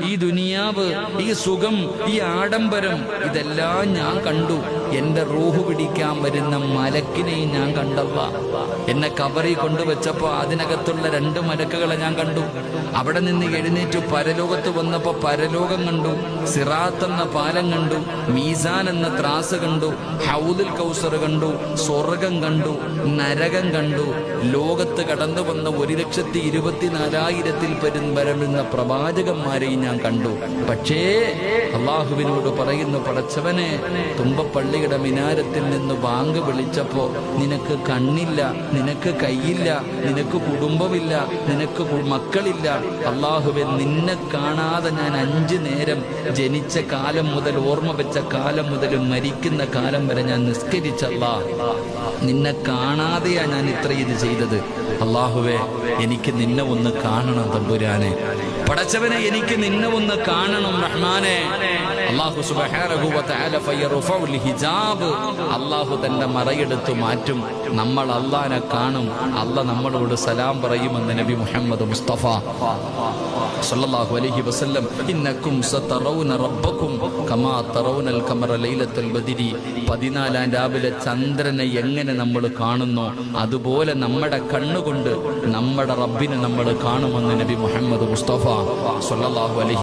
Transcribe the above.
ഈ ദുനിയാവ്, ഈ സുഖം, ഈ ആഡംബരം ഇതെല്ലാം ഞാൻ കണ്ടു. എന്റെ റൂഹ് പിടിക്കാൻ വരുന്ന മലക്കിനെയും ഞാൻ കണ്ടല്ല. എന്നെ കബറിൽ കൊണ്ടുവച്ചപ്പോ അതിനകത്തുള്ള 2 മലക്കുകളെ ഞാൻ കണ്ടു. അവിടെ നിന്ന് എഴുന്നേറ്റ് പരലോകത്ത് വന്നപ്പോ പരലോകം കണ്ടു, സിറാത്ത് എന്ന പാലം കണ്ടു, മീസാൻ എന്ന ത്രാസ് കണ്ടു, ഹൗദുൽ കൗസർ കണ്ടു, സ്വർഗം കണ്ടു, നരകം കണ്ടു. ലോകത്ത് കടന്നു വന്ന 1,24,000 വരുന്ന പ്രവാചകന്മാരെയും ഞാൻ കണ്ടു. പക്ഷേ അള്ളാഹുവിനോട് പറയുന്നു, പടച്ചവനെ, തുമ്പപ്പള്ളിയുടെ മിനാരത്തിൽ നിന്ന് ബാങ്ക് വിളിച്ചപ്പോ നിനക്ക് കണ്ണില്ല, നിനക്ക് കൈയില്ല, നിനക്ക് കുടുംബമില്ല, നിനക്ക് മക്കളില്ല. അള്ളാഹുവെ, നിന്നെ കാണാതെ ഞാൻ 5 നേരം ജനിച്ച കാലം മുതൽ, ഓർമ്മ വെച്ച കാലം മുതൽ മരിക്കുന്ന കാലം വരെ ഞാൻ നിസ്കരിച്ചല്ല. നിന്നെ കാണാതെയാ ഞാൻ ഇത്ര ഇത് ചെയ്തത്. അള്ളാഹുവെ, എനിക്ക് നിന്നെ ഒന്ന് കാണണം തമ്പുരാനെ. പടച്ചവനെ, എനിക്ക് നിന്നെ ഒന്ന് കാണണം റഹ്മാനെ. അല്ലാഹു സുബ്ഹാനഹു വ തആല ഫയർഫഉൽ ഹിജാബ്, അല്ലാഹു തന്റെ മറയെടുത്തു മാറ്റും. നമ്മൾ അല്ലാഹനെ കാണും. അല്ലാഹ് നമ്മളോട് സലാം പറയുമെന്ന് നബി മുഹമ്മദ് മുസ്തഫ സല്ലല്ലാഹു അലൈഹി വസല്ലം. ഇന്നക്കും സതറൗന റബ്ബക്കും കമാ തറൗനൽ ഖമറ ലൈലത്തുൽ ബദ്രി. 14-ാം രാവിലെ ചന്ദ്രനെ എങ്ങനെ നമ്മൾ കാണുന്നു, അതുപോലെ നമ്മുടെ കണ്ണുകൊണ്ട് നമ്മുടെ റബ്ബിനെ നമ്മൾ കാണുമെന്ന് നബി മുഹമ്മദ് മുസ്തഫ സല്ലല്ലാഹു അലൈഹി